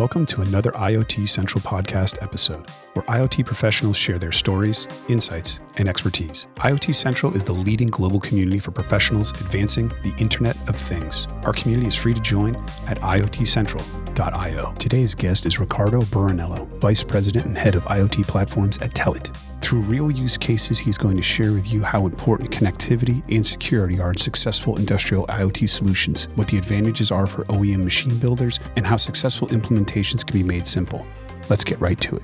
Welcome to another IoT Central Podcast episode, where IoT professionals share their stories, insights, and expertise. IoT Central is the leading global community for professionals advancing the Internet of Things. Our community is free to join at iotcentral.io. Today's guest is Ricardo Buranello, Vice President and Head of IoT Platforms at Telit. Through real use cases, he's going to share with you how important connectivity and security are in successful industrial IoT solutions, what the advantages are for OEM machine builders, and how successful implementations can be made simple. Let's get right to it.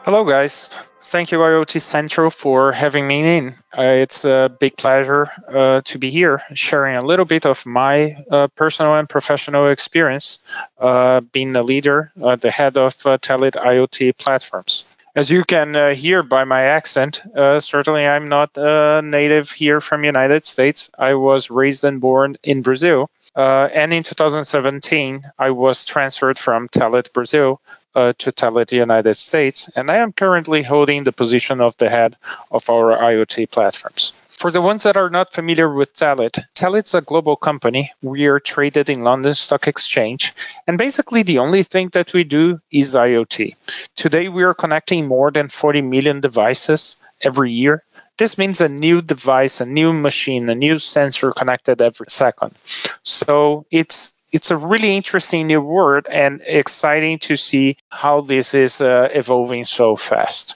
Hello, guys. Thank you, IoT Central, for having me in. It's a big pleasure to be here, sharing a little bit of my personal and professional experience being the leader, the head of Telit IoT platforms. As you can hear by my accent, certainly I'm not native here from United States. I was raised and born in Brazil. And in 2017, I was transferred from Telit Brazil to Telit United States, and I am currently holding the position of the head of our IoT platforms. For the ones that are not familiar with Telit, Telit's a global company. We are traded in London Stock Exchange, and basically the only thing that we do is IoT. Today, we are connecting more than 40 million devices every year. This means a new device, a new machine, a new sensor connected every second. So it's a really interesting new world and exciting to see how this is evolving so fast.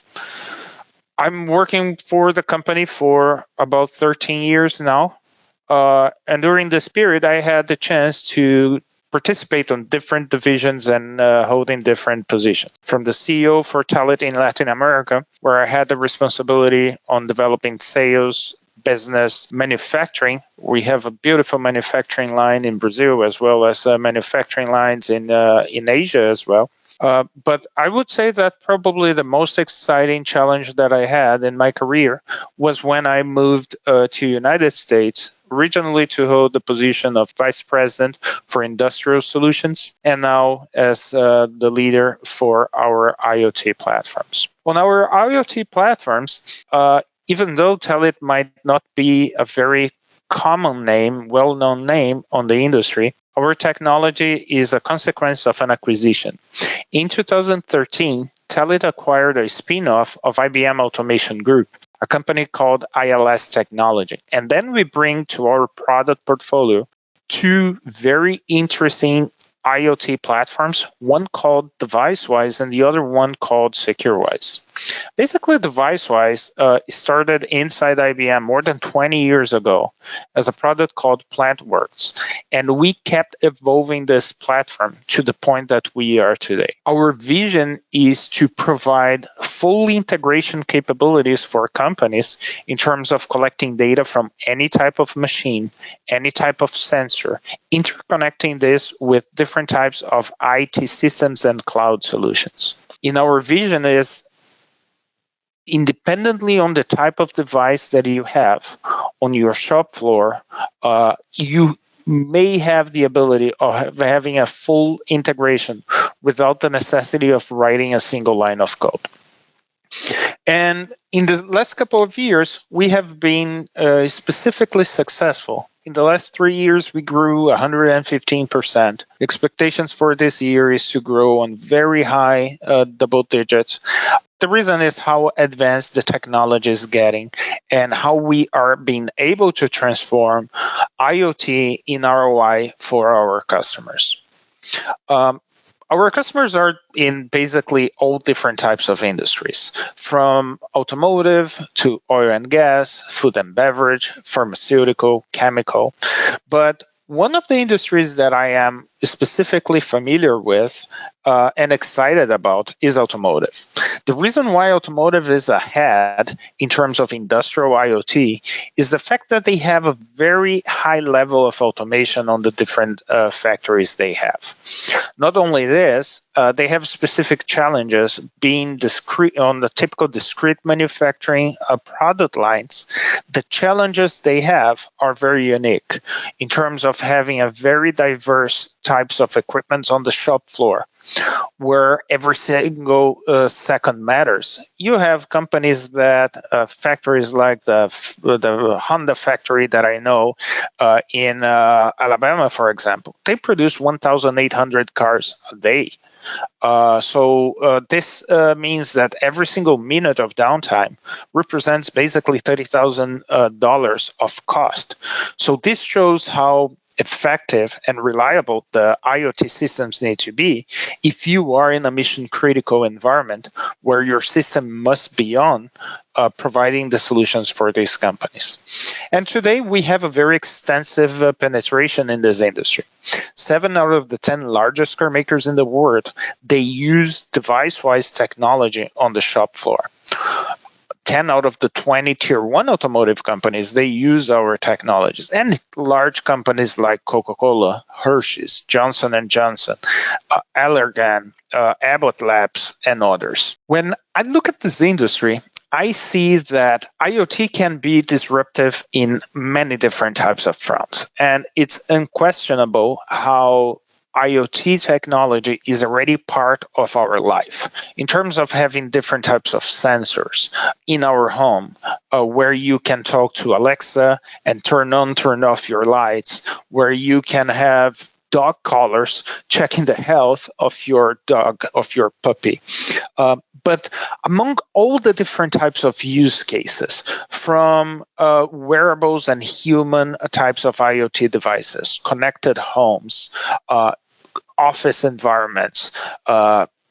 I'm working for the company for about 13 years now. And during this period, I had the chance to participate on different divisions and holding different positions. From the CEO for Telit in Latin America, where I had the responsibility on developing sales, business, manufacturing. We have a beautiful manufacturing line in Brazil, as well as manufacturing lines in Asia as well. But I would say that probably the most exciting challenge that I had in my career was when I moved to United States, originally to hold the position of Vice President for Industrial Solutions, and now as the leader for our IoT platforms. On our IoT platforms, even though Telit might not be a very common name, well-known name on the industry, our technology is a consequence of an acquisition. In 2013, Telit acquired a spin-off of IBM Automation Group, a company called ILS Technology. And then we bring to our product portfolio two very interesting IoT platforms, one called DeviceWise and the other one called SecureWise. Basically, DeviceWise started inside IBM more than 20 years ago as a product called PlantWorks, and we kept evolving this platform to the point that we are today. Our vision is to provide full integration capabilities for companies in terms of collecting data from any type of machine, any type of sensor, interconnecting this with different types of IT systems and cloud solutions. In our vision is independently on the type of device that you have on your shop floor, you may have the ability of having a full integration without the necessity of writing a single line of code. And in the last couple of years, we have been specifically successful. In the last 3 years, we grew 115%. Expectations for this year is to grow on very high double digits. The reason is how advanced the technology is getting and how we are being able to transform IoT in ROI for our customers. Our customers are in basically all different types of industries, from automotive to oil and gas, food and beverage, pharmaceutical, chemical. But one of the industries that I am specifically familiar with and excited about is automotive. The reason why automotive is ahead in terms of industrial IoT is the fact that they have a very high level of automation on the different factories they have. Not only this, they have specific challenges being discrete on the typical discrete manufacturing product lines. The challenges they have are very unique in terms of having a very diverse types of equipment on the shop floor. where every single second matters. You have companies that factories like the Honda factory that I know in Alabama, for example, they produce 1,800 cars a day. So this means that every single minute of downtime represents basically $30,000 of cost. So this shows how effective and reliable the IoT systems need to be if you are in a mission critical environment where your system must be on providing the solutions for these companies. And today we have a very extensive penetration in this industry. 7 out of the 10 largest car makers in the world, they use device-wise technology on the shop floor. 10 out of the 20 tier 1 automotive companies, they use our technologies. And large companies like Coca-Cola, Hershey's, Johnson & Johnson, Allergan, Abbott Labs, and others. When I look at this industry, I see that IoT can be disruptive in many different types of fronts. And it's unquestionable how IoT technology is already part of our life in terms of having different types of sensors in our home where you can talk to Alexa and turn on, turn off your lights, where you can have dog collars checking the health of your dog, of your puppy. But among all the different types of use cases, from wearables and human types of IoT devices, connected homes, office environments,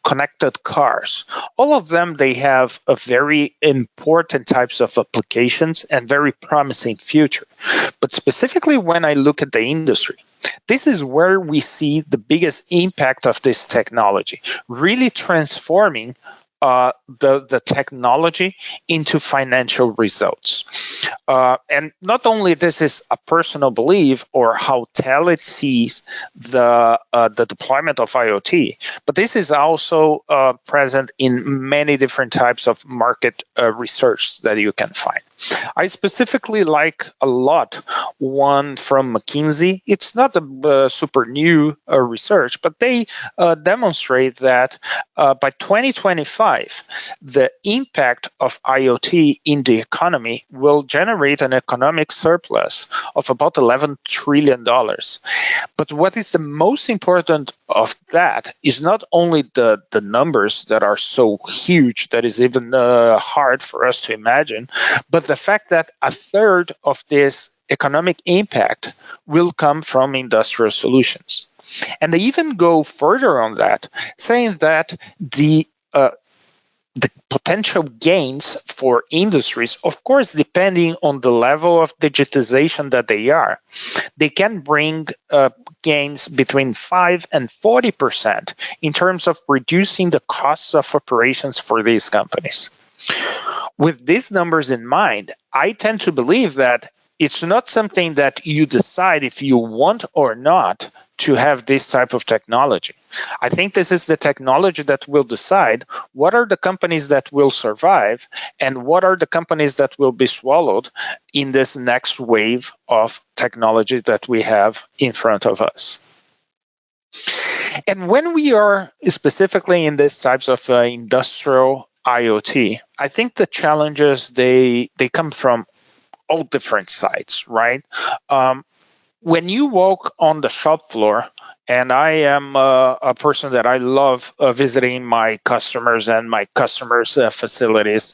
connected cars, all of them, they have a very important types of applications and very promising future. But specifically when I look at the industry, this is where we see the biggest impact of this technology, really transforming the technology into financial results. And not only this is a personal belief or how Telit sees the deployment of IoT, but this is also present in many different types of market research that you can find. I specifically like a lot one from McKinsey. It's not a super new research, but they demonstrate that by 2025, the impact of IoT in the economy will generate an economic surplus of about $11 trillion. But what is the most important of that is not only the numbers that are so huge that is even hard for us to imagine, but the fact that a third of this economic impact will come from industrial solutions. And they even go further on that, saying that the potential gains for industries, of course, depending on the level of digitization that they can bring gains between 5 and 40% in terms of reducing the costs of operations for these companies. With these numbers in mind, I tend to believe that it's not something that you decide if you want or not to have this type of technology. I think this is the technology that will decide what are the companies that will survive and what are the companies that will be swallowed in this next wave of technology that we have in front of us. And when we are specifically in these types of industrial IoT, I think the challenges, they come from all different sides, right? When you walk on the shop floor, and I am a person that I love visiting my customers and my customers' facilities.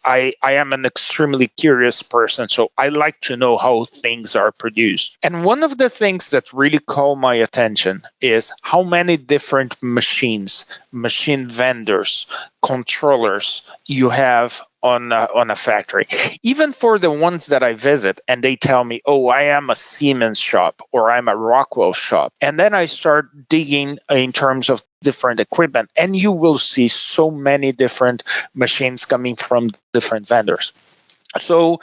I am an extremely curious person, so I like to know how things are produced. And one of the things that really caught my attention is how many different machines, machine vendors, controllers you have on a factory. Even for the ones that I visit and they tell me, oh, I am a Siemens shop or I'm a Rockwell shop. And then I start digging in terms of different equipment and you will see so many different machines coming from different vendors. So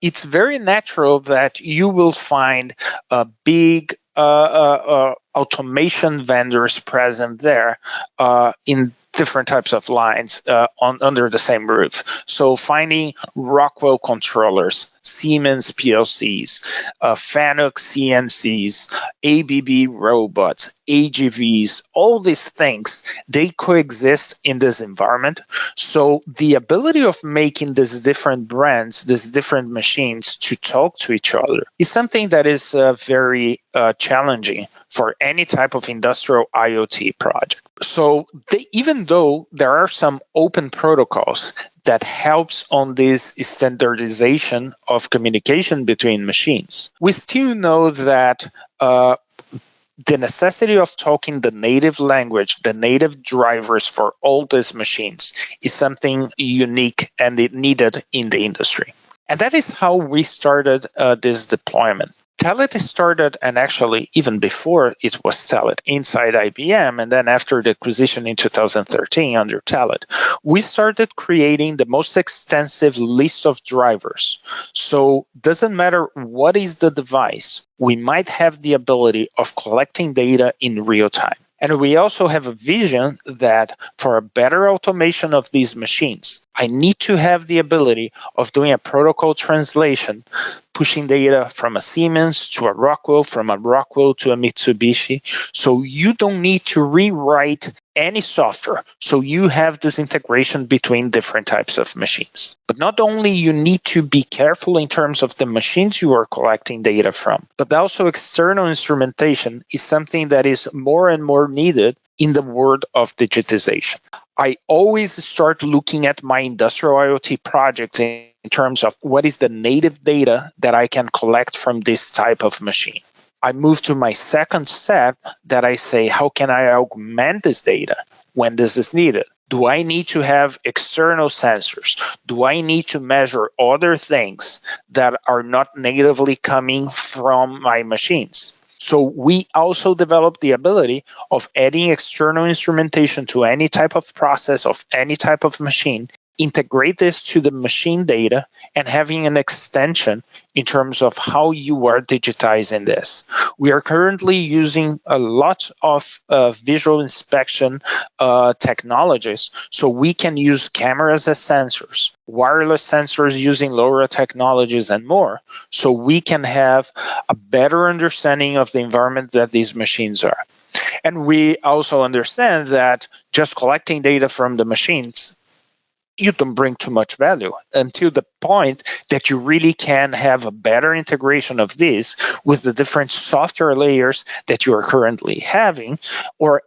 it's very natural that you will find big automation vendors present there in different types of lines under the same roof. So finding Rockwell controllers, Siemens PLCs, Fanuc CNCs, ABB robots, AGVs, all these things, they coexist in this environment. So the ability of making these different brands, these different machines to talk to each other is something that is very challenging for any type of industrial IoT project. So even though there are some open protocols that helps on this standardization of communication between machines, we still know that the necessity of talking the native language, the native drivers for all these machines is something unique and needed in the industry. And that is how we started this deployment. Telit started, and actually even before it was Telit, inside IBM, and then after the acquisition in 2013 under Telit, we started creating the most extensive list of drivers. So doesn't matter what is the device, we might have the ability of collecting data in real time. And we also have a vision that for a better automation of these machines, I need to have the ability of doing a protocol translation, pushing data from a Siemens to a Rockwell, from a Rockwell to a Mitsubishi. So you don't need to rewrite any software. So you have this integration between different types of machines. But not only you need to be careful in terms of the machines you are collecting data from, but also external instrumentation is something that is more and more needed in the world of digitization. I always start looking at my industrial IoT projects in terms of what is the native data that I can collect from this type of machine. I move to my second step that I say, how can I augment this data when this is needed? Do I need to have external sensors? Do I need to measure other things that are not natively coming from my machines? So we also developed the ability of adding external instrumentation to any type of process of any type of machine, integrate this to the machine data, and having an extension in terms of how you are digitizing this. We are currently using a lot of visual inspection technologies, so we can use cameras as sensors, wireless sensors using LoRa technologies, and more, so we can have a better understanding of the environment that these machines are. And we also understand that just collecting data from the machines, you don't bring too much value until the point that you really can have a better integration of this with the different software layers that you are currently having, or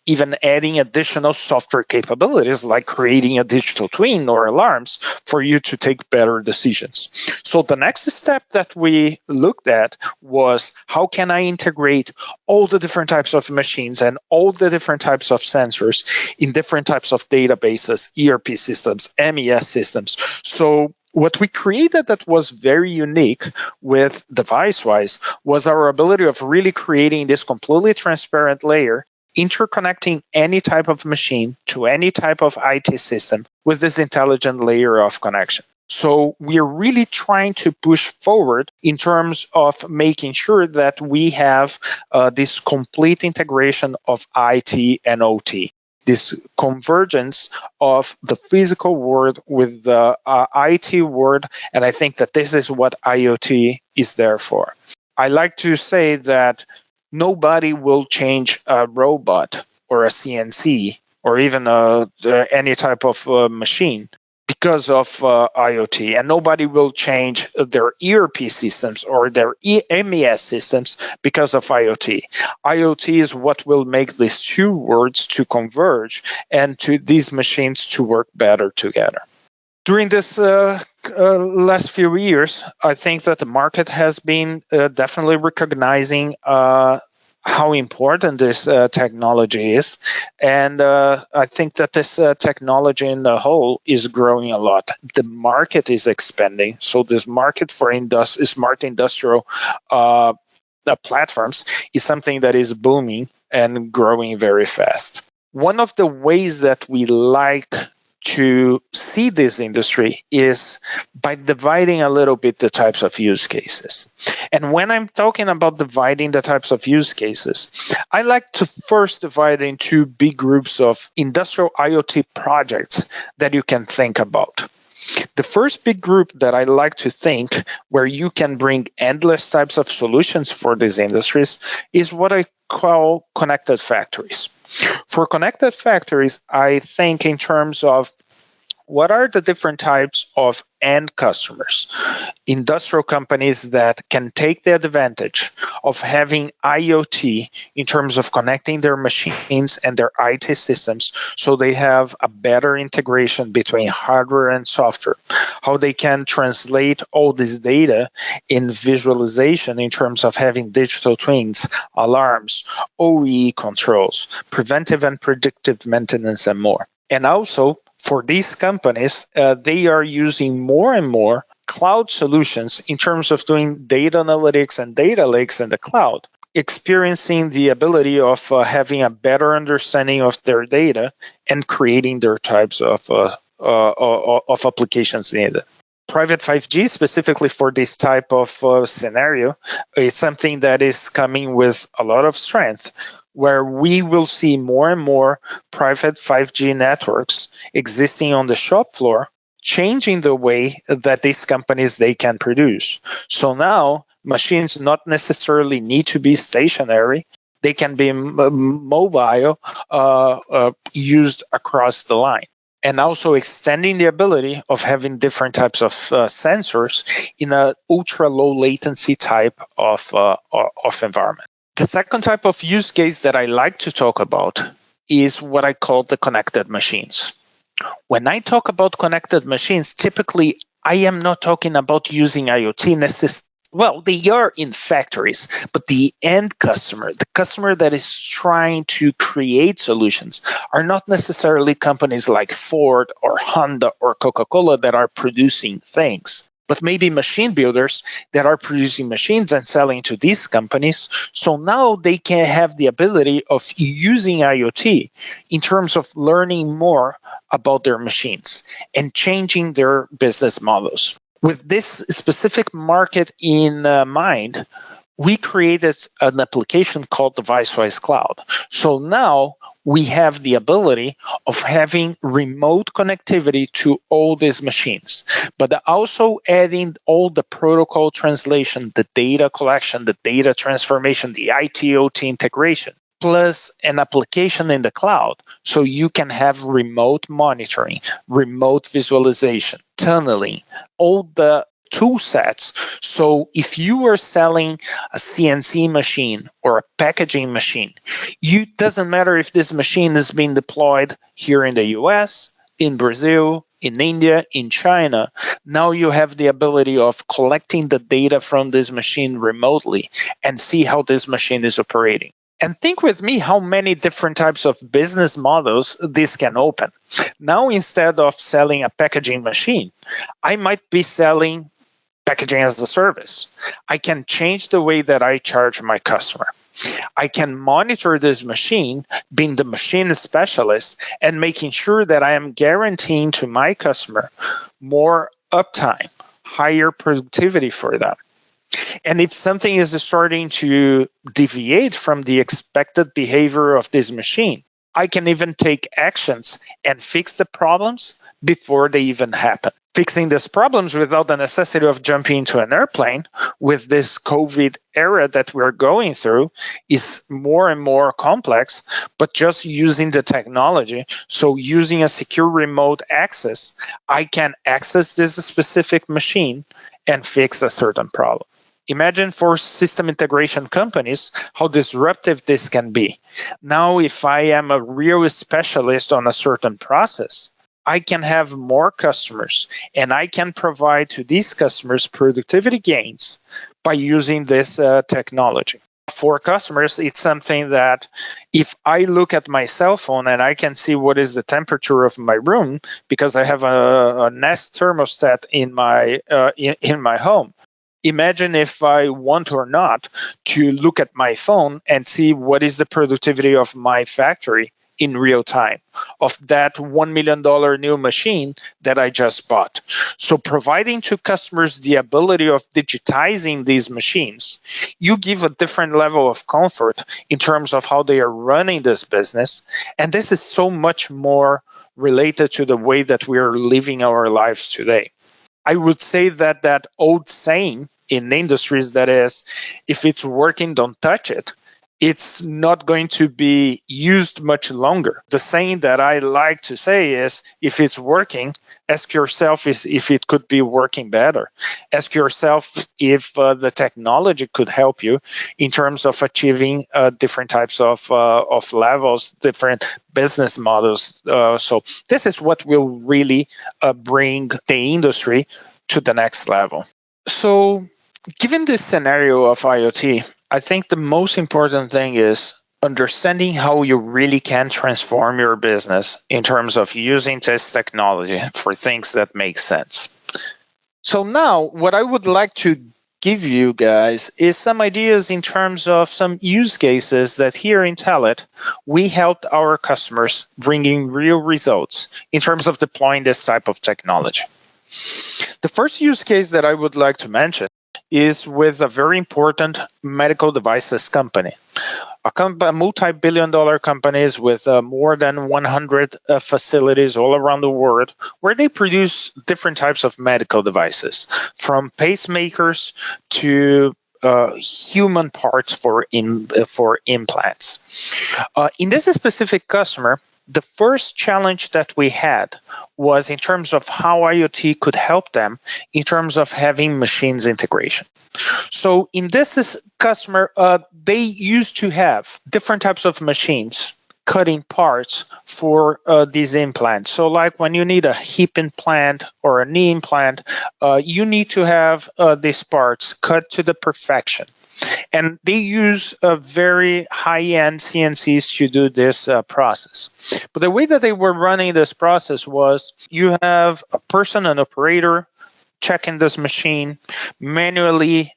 even adding additional software capabilities like creating a digital twin or alarms for you to take better decisions. So the next step that we looked at was, how can I integrate all the different types of machines and all the different types of sensors in different types of databases, ERP systems, MES systems. So what we created that was very unique with DeviceWise was our ability of really creating this completely transparent layer, interconnecting any type of machine to any type of IT system with this intelligent layer of connection. So we're really trying to push forward in terms of making sure that we have this complete integration of IT and OT, this convergence of the physical world with the IT world, and I think that this is what IoT is there for. I like to say that nobody will change a robot or a CNC or even any type of machine because of IoT, and nobody will change their ERP systems or their MES systems because of IoT. IoT is what will make these two worlds to converge and to these machines to work better together. During this last few years, I think that the market has been definitely recognizing how important this technology is. And I think that this technology in the whole is growing a lot. The market is expanding. So this market for smart industrial platforms is something that is booming and growing very fast. One of the ways that we like to see this industry is by dividing a little bit the types of use cases. And when I'm talking about dividing the types of use cases, I like to first divide into big groups of industrial IoT projects that you can think about. The first big group that I like to think where you can bring endless types of solutions for these industries is what I call connected factories. For connected factories, I think in terms of what are the different types of end customers, industrial companies that can take the advantage of having IoT in terms of connecting their machines and their IT systems so they have a better integration between hardware and software, how they can translate all this data in visualization in terms of having digital twins, alarms, OE controls, preventive and predictive maintenance, and more. And also, for these companies, they are using more and more cloud solutions in terms of doing data analytics and data lakes in the cloud, experiencing the ability of having a better understanding of their data and creating their types of applications needed. Private 5G, specifically for this type of scenario, is something that is coming with a lot of strength, where we will see more and more private 5G networks existing on the shop floor, changing the way that these companies they can produce. So now machines not necessarily need to be stationary. They can be mobile, used across the line. And also extending the ability of having different types of sensors in an ultra low latency type of environment. The second type of use case that I like to talk about is what I call the connected machines. When I talk about connected machines, typically I am not talking about using IoT necessarily. Well, they are in factories, but the end customer, the customer that is trying to create solutions, are not necessarily companies like Ford or Honda or Coca-Cola that are producing things, but maybe machine builders that are producing machines and selling to these companies. So now they can have the ability of using IoT in terms of learning more about their machines and changing their business models. With this specific market in mind, we created an application called DeviceWise Cloud. So now we have the ability of having remote connectivity to all these machines, but also adding all the protocol translation, the data collection, the data transformation, the IT/OT integration, plus an application in the cloud, so you can have remote monitoring, remote visualization, tunneling, all the tool sets. So if you are selling a CNC machine or a packaging machine, it doesn't matter if this machine is being deployed here in the US, in Brazil, in India, in China. Now you have the ability of collecting the data from this machine remotely and see how this machine is operating. And think with me how many different types of business models this can open. Now, instead of selling a packaging machine, I might be selling packaging as a service. I can change the way that I charge my customer. I can monitor this machine, being the machine specialist, and making sure that I am guaranteeing to my customer more uptime, higher productivity for them. And if something is starting to deviate from the expected behavior of this machine, I can even take actions and fix the problems before they even happen. Fixing these problems without the necessity of jumping into an airplane with this COVID era that we're going through is more and more complex, but just using the technology. So using a secure remote access, I can access this specific machine and fix a certain problem. Imagine for system integration companies how disruptive this can be. Now, if I am a real specialist on a certain process, I can have more customers and I can provide to these customers productivity gains by using this technology. For customers, it's something that if I look at my cell phone and I can see what is the temperature of my room because I have a Nest thermostat in my home. Imagine if I want or not to look at my phone and see what is the productivity of my factory in real time of that $1 million new machine that I just bought. So providing to customers the ability of digitizing these machines, you give a different level of comfort in terms of how they are running this business. And this is so much more related to the way that we are living our lives today. I would say that that old saying in industries that is, if it's working, don't touch it, it's not going to be used much longer. The saying that I like to say is, if it's working, ask yourself if it could be working better. Ask yourself if the technology could help you in terms of achieving different types of levels, different business models. So this is what will really bring the industry to the next level. So given this scenario of IoT, I think the most important thing is understanding how you really can transform your business in terms of using this technology for things that make sense. So now what I would like to give you guys is some ideas in terms of some use cases that here in Telit, we helped our customers bringing real results in terms of deploying this type of technology. The first use case that I would like to mention is with a very important medical devices company. A multi-billion-dollar companies with more than 100 facilities all around the world where they produce different types of medical devices, from pacemakers to human parts for implants. In this specific customer, the first challenge that we had was in terms of how IoT could help them in terms of having machines integration. So in this customer, they used to have different types of machines cutting parts for these implants. So like when you need a hip implant or a knee implant, you need to have these parts cut to the perfection. And they use very high-end CNCs to do this process. But the way that they were running this process was you have a person, an operator, checking this machine, manually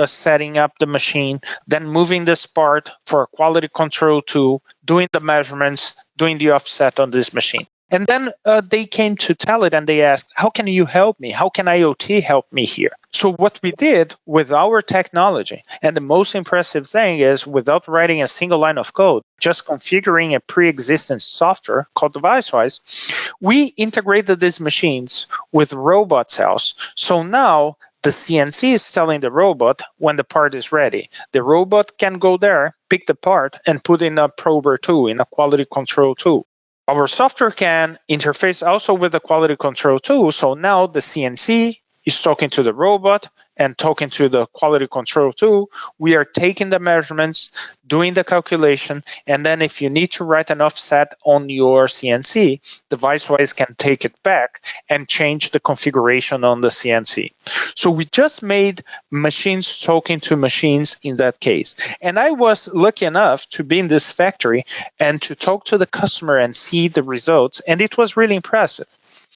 setting up the machine, then moving this part for a quality control tool, doing the measurements, doing the offset on this machine. And then they came to Telit and they asked, how can you help me? How can IoT help me here? So what we did with our technology, and the most impressive thing is without writing a single line of code, just configuring a pre-existing software called DeviceWise, we integrated these machines with robot cells. So now the CNC is telling the robot when the part is ready. The robot can go there, pick the part, and put in a prober tool, in a quality control tool. Our software can interface also with the quality control tool. So now the CNC is talking to the robot and talking to the quality control tool. We are taking the measurements, doing the calculation, and then if you need to write an offset on your CNC, DeviceWise can take it back and change the configuration on the CNC. So we just made machines talking to machines in that case. And I was lucky enough to be in this factory and to talk to the customer and see the results, and it was really impressive.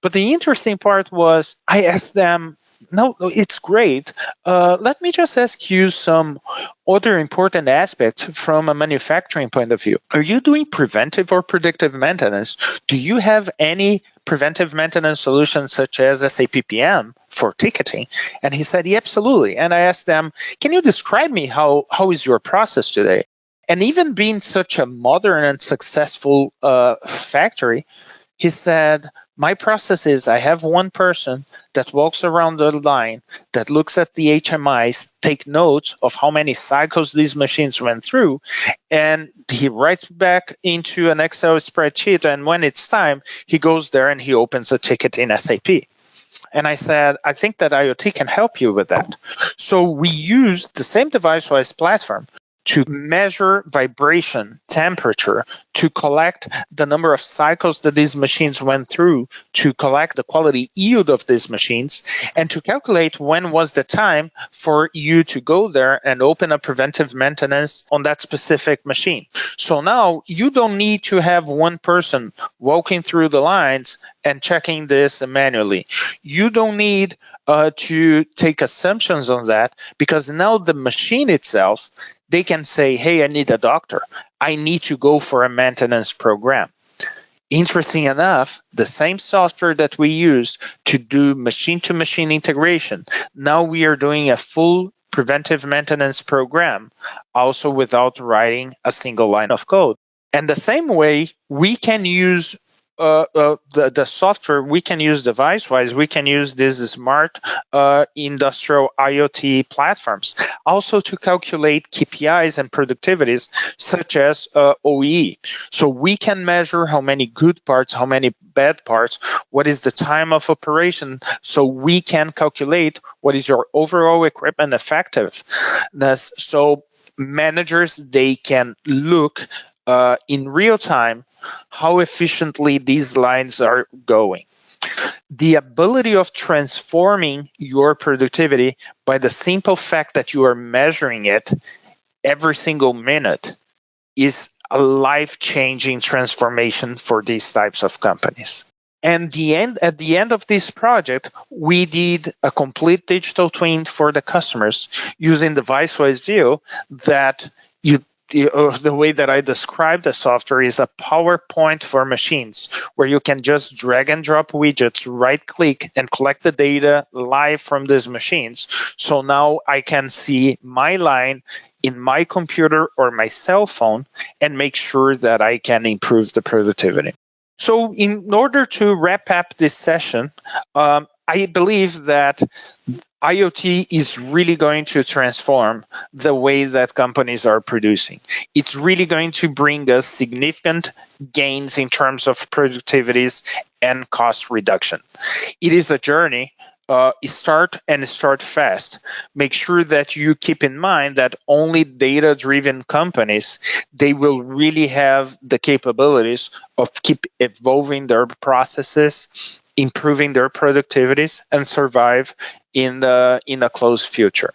But the interesting part was I asked them, no, it's great. Let me just ask you some other important aspects from a manufacturing point of view. Are you doing preventive or predictive maintenance? Do you have any preventive maintenance solutions such as SAP PM for ticketing? And he said, yeah, absolutely. And I asked them, can you describe me how is your process today? And even being such a modern and successful factory, he said, my process is I have one person that walks around the line, that looks at the HMIs, take notes of how many cycles these machines went through, and he writes back into an Excel spreadsheet, and when it's time, he goes there and he opens a ticket in SAP. And I said, I think that IoT can help you with that. So we used the same DeviceWise platform to measure vibration, temperature, to collect the number of cycles that these machines went through, to collect the quality yield of these machines, and to calculate when was the time for you to go there and open a preventive maintenance on that specific machine. So now you don't need to have one person walking through the lines and checking this manually. You don't need to take assumptions on that, because now the machine itself, they can say, hey, I need a doctor. I need to go for a maintenance program. Interesting enough, the same software that we use to do machine-to-machine integration, now we are doing a full preventive maintenance program, also without writing a single line of code. And the same way, we can use the software, we can use device-wise, we can use these smart industrial IoT platforms also to calculate KPIs and productivities such as OEE. So we can measure how many good parts, how many bad parts, what is the time of operation, so we can calculate what is your overall equipment effectiveness. So managers, they can look in real time how efficiently these lines are going. The ability of transforming your productivity by the simple fact that you are measuring it every single minute is a life-changing transformation for these types of companies. And at the end of this project, we did a complete digital twin for the customers using the device-wise view that the way that I describe the software is a PowerPoint for machines, where you can just drag and drop widgets, right click, and collect the data live from these machines. So now I can see my line in my computer or my cell phone and make sure that I can improve the productivity. So in order to wrap up this session, I believe that IoT is really going to transform the way that companies are producing. It's really going to bring us significant gains in terms of productivities and cost reduction. It is a journey. Start fast. Make sure that you keep in mind that only data-driven companies, they will really have the capabilities of keep evolving their processes, improving their productivities, and survive in a close future.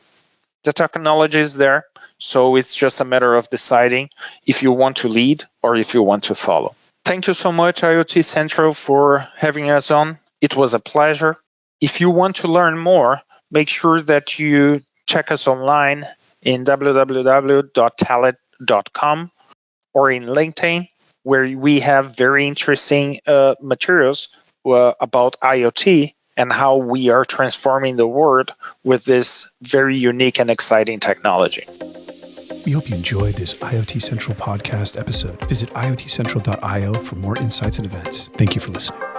The technology is there, so it's just a matter of deciding if you want to lead or if you want to follow. Thank you so much, IoT Central, for having us on. It was a pleasure. If you want to learn more, make sure that you check us online in www.telit.com or in LinkedIn, where we have very interesting materials about IoT and how we are transforming the world with this very unique and exciting technology. We hope you enjoyed this IoT Central podcast episode. Visit iotcentral.io for more insights and events. Thank you for listening.